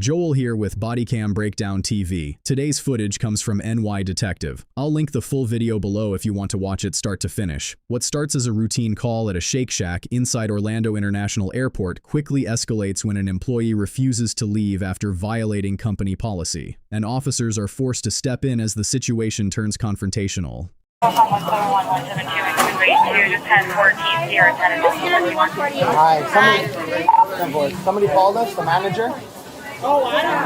Joel here with Bodycam Breakdown TV. Today's footage comes from NYDETECTIVE. I'll link the full video below if you want to watch it start to finish. What starts as a routine call at a Shake Shack inside Orlando International Airport quickly escalates when an employee refuses to leave after violating company policy, and officers are forced to step in as the situation turns confrontational. Hi, somebody called us, the manager? Oh, I don't know.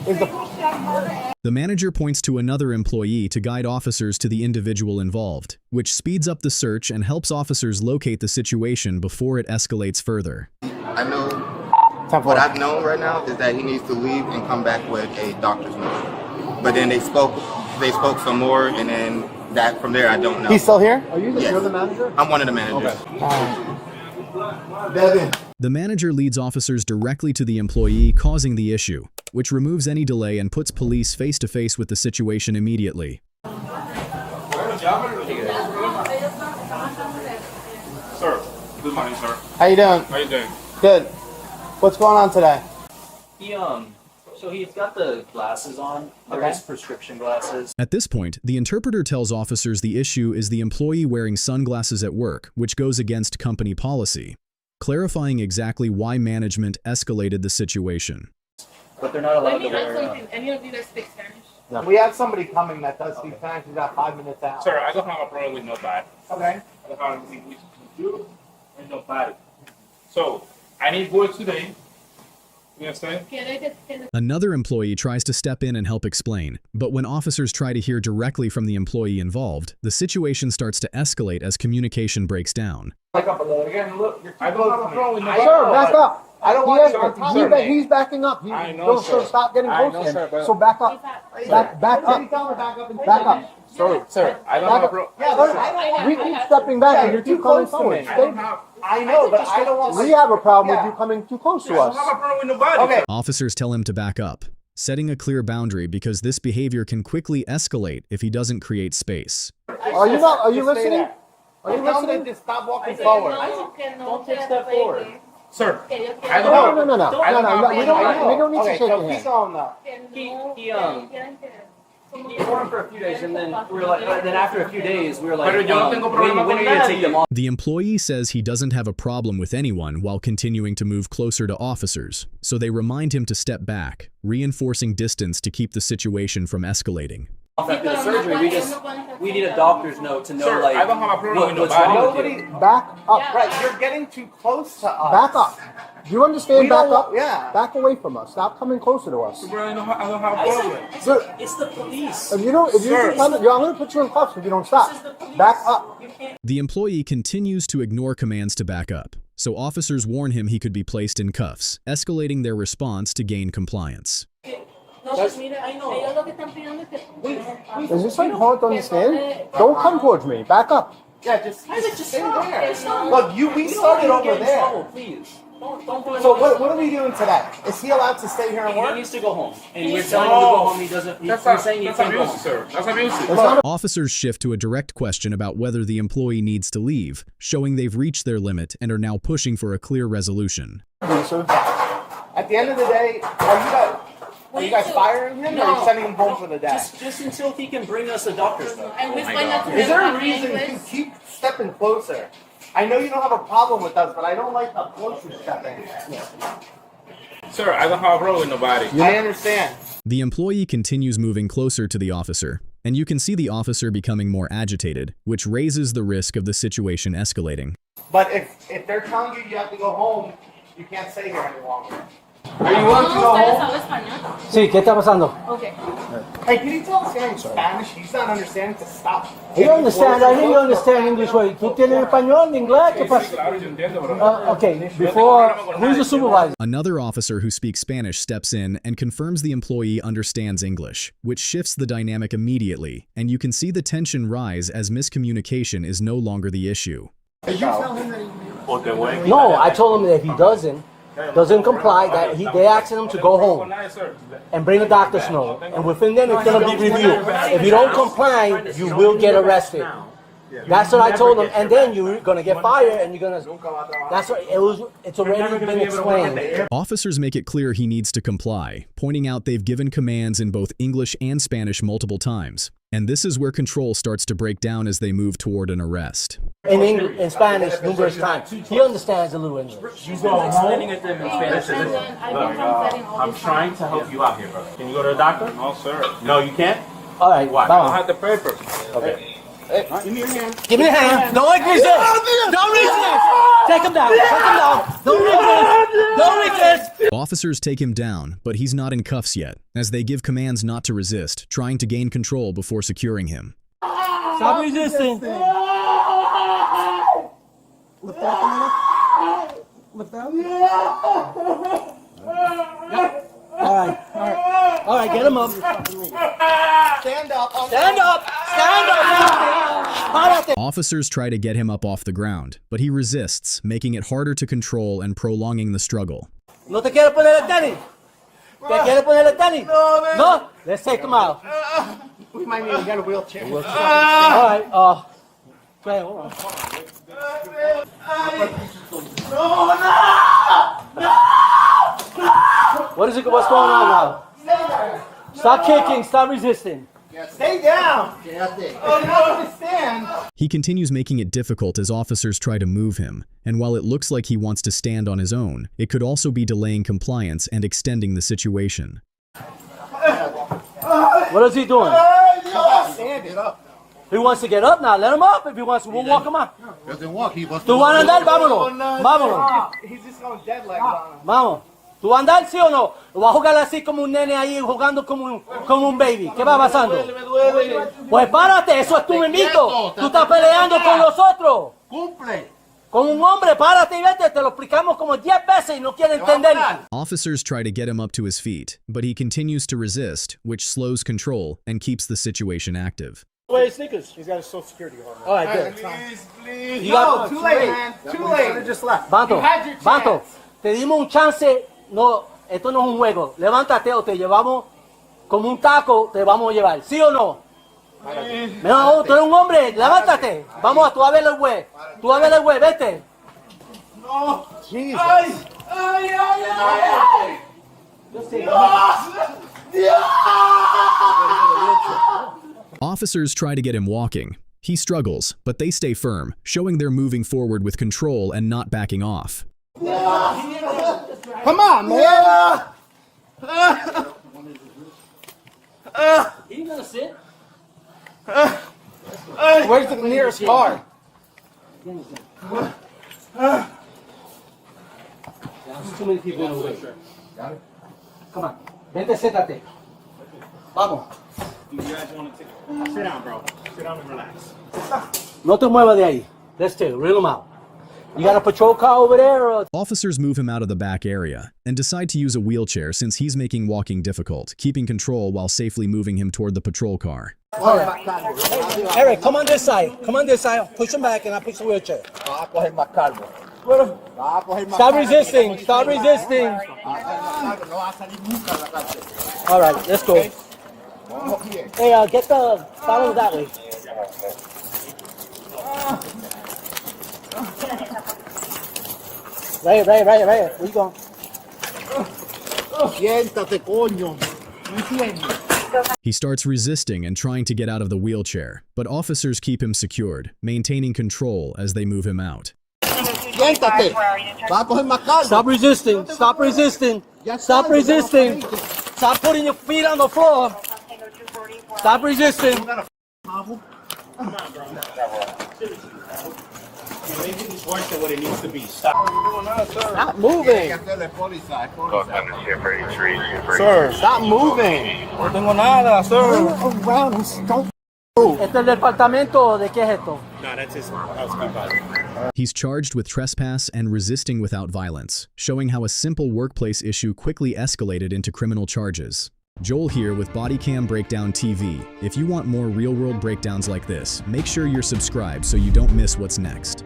Yeah. Okay. The manager points to another employee to guide officers to the individual involved, which speeds up the search and helps officers locate the situation before it escalates further. I know what I've known right now is that he needs to leave and come back with a doctor's note. But then they spoke some more, and then that from there I don't know. He's still here? Are you You're the manager? I'm one of the managers. Okay. The manager leads officers directly to the employee causing the issue, which removes any delay and puts police face to face with the situation immediately. Sir, good morning, sir. How you doing? How you doing? Good. What's going on today? So he's got the glasses on, his prescription glasses. At this point, the interpreter tells officers the issue is the employee wearing sunglasses at work, which goes against company policy, clarifying exactly why management escalated the situation. But they're not allowed to wear... Any of you guys speak Spanish? No. We have somebody coming that does speak Spanish. He's got 5 minutes out. Sir, I don't have a problem with nobody. Okay. I don't have anything with you and nobody. So, I need work today. You understand? Another employee tries to step in and help explain, but when officers try to hear directly from the employee involved, the situation starts to escalate as communication breaks down. Back up a little. Again, look, you're I don't have a problem with nobody. Sir, back up. I don't want to. He's backing up. I know, sir. Stop getting close to him. So back up. Back up. Back up. Sorry, sir. I don't have a problem. Yeah, we keep stepping back and you're too coming forward. I know, but I don't want. We have a problem with you coming too close to us. I don't have a problem with nobody. Okay. Officers tell him to back up, setting a clear boundary because this behavior can quickly escalate if he doesn't create space. Are you listening? Are you listening? Just stop walking forward. Don't take a step forward. Sir, I don't have No. We don't need to shake your hand. Keep going though. He wore him for a few days, and then after a few days, we were like, when are you gonna take them off? The employee says he doesn't have a problem with anyone while continuing to move closer to officers, so they remind him to step back, reinforcing distance to keep the situation from escalating. After the surgery, we need a doctor's note to know, sir, like, I don't have a problem with what's wrong with Nobody you. back up. Right, you're getting too close to us. Back up. Do you understand? Back up. Yeah. Back away from us. Stop coming closer to us. Bro, I don't have a problem. Sir, It's the police. if you come, I'm going to put you in cuffs if you don't stop. Back up. The employee continues to ignore commands to back up, so officers warn him he could be placed in cuffs, escalating their response to gain compliance. Is this like hard to understand? Don't come towards me. Back up. Yeah, just stay there. Look, we started over there. Please. So what are we doing today? Is he allowed to stay here and He work? needs to go home. And we're telling him to go home. He doesn't. We're saying he That's can't go abusive, home. sir. That's abusive. Officers shift to a direct question about whether the employee needs to leave, showing they've reached their limit and are now pushing for a clear resolution. At the end of the day, are you guys firing him or are you sending him home for the day? Just until he can bring us a doctor's note. Is there a reason to keep stepping closer? I know you don't have a problem with us, but I don't like how close you're stepping. Sir, I don't have a problem with nobody. I understand. The employee continues moving closer to the officer, and you can see the officer becoming more agitated, which raises the risk of the situation escalating. But if they're telling you have to go home, you can't stay here any longer. Are you willing to go home? Sí, ¿qué está pasando? Okay. Hey, can you tell this guy in Spanish? He's not understanding to stop. You understand? I think you understand English way. ¿Tú tienes español, inglés? ¿Qué pasa? Claro, yo entiendo, bro. Okay, before, who's the supervisor? Another officer who speaks Spanish steps in and confirms the employee understands English, which shifts the dynamic immediately, and you can see the tension rise as miscommunication is no longer the issue. No, I told him that if he doesn't comply, that they asking him to go home and bring a doctor's note, and within then it's going to be reviewed. If you don't comply, you will get arrested. That's what I told him. And then you're gonna get fired, and you're gonna. That's what it was. It's already been explained. Officers make it clear he needs to comply, pointing out they've given commands in both English and Spanish multiple times. And this is where control starts to break down as they move toward an arrest. In Spanish, numerous times. He understands a little English. You go explaining it to him in Spanish. I'm trying to help you out here, brother. Can you go to the doctor? No, sir. No, you can't? All right, Why? I don't have the paper. Okay. Hey, give me your hand. give me a hand. Don't resist. Don't resist. Take him down. Take him down. Don't resist. Don't resist. Officers take him down, but he's not in cuffs yet, as they give commands not to resist, trying to gain control before securing him. Stop resisting. Lift up a minute. Lift up. All right. All right, get him up. Stand up. Stand up. Stand up. Párate. Officers try to get him up off the ground, but he resists, making it harder to control and prolonging the struggle. No te quieres poner el tenis. ¿Te quieres poner el tenis? No, man. No? Let's take him out. We might need to get a wheelchair. All right. Wait, hold on. What's going on now? Stop kicking. Stop resisting. Stay down. Oh, you don't understand. He continues making it difficult as officers try to move him, and while it looks like he wants to stand on his own, it could also be delaying compliance and extending the situation. What is he doing? Stand it up. He wants to get up now. Let him up if he wants to. We'll walk him out. Doesn't walk. He wants ¿Tú vas a andar? Vámonos. Vámonos. He's just going dead legs on him. Vamos. ¿Tú vas a andar, sí o no? ¿O vas a jugar así como un nene ahí jugando como un baby? ¿Qué va pasando? Pues párate, eso es tu mimito. Tú estás peleando con nosotros. Cumple. Con un hombre, párate y vete. Te lo explicamos como 10 veces y no quiere entender. Officers try to get him up to his feet, but he continues to resist, which slows control and keps the situation active. Wear your sneakers. He's got his social security card. All right, good. Please. You No, got- too late, man. Too late. Just left. Bato, You had your chance. Bato, te dimos un chance. No, esto no es un juego. Levántate o te llevamos como un taco, te vamos a llevar. ¿Sí o no? No, tú eres un hombre. Levántate. Vamos, tú a ver el güey. Tú a ver el güey, vete. No. Jesus. Ay, ay, ay, ay. Officers try to get him walking. He struggles, but they stay firm, showing they're moving forward with control and not backing off. Come on, man. He gonna sit? Where's the nearest car? There's too many people in the way. Come on. Vente, siéntate. Vamos. You guys want to take sit down, bro. Sit down and relax. No te muevas de ahí. Let's take it. Reel him out. You got a patrol car over there? Or? Officers move him out of the back area and decide to use a wheelchair since he's making walking difficult, keeping control while safely moving him toward the patrol car. Eric, come on this side. Come on this side. Push him back and I push the wheelchair. Stop resisting. Stop resisting. All right, let's go. Hey, get the follow that way. Right. Where you going? Siéntate, coño. He starts resisting and trying to get out of the wheelchair, but officers keep him secured, maintaining control as they move him out. Siéntate. Va a coger más calma. Stop resisting. Stop resisting. Stop resisting. Stop putting your feet on the floor. Stop resisting. Maybe it's worse than what it needs to be. Stop. Stop moving. Sir, stop moving. No tengo nada, sir. Around and don't. ¿Este es el departamento de qué es esto? No, that's his house. He's charged with trespass and resisting without violence, showing how a simple workplace issue quickly escalated into criminal charges. Joel here with Bodycam Breakdown TV. If you want more real-world breakdowns like this, make sure you're subscribed so you don't miss what's next.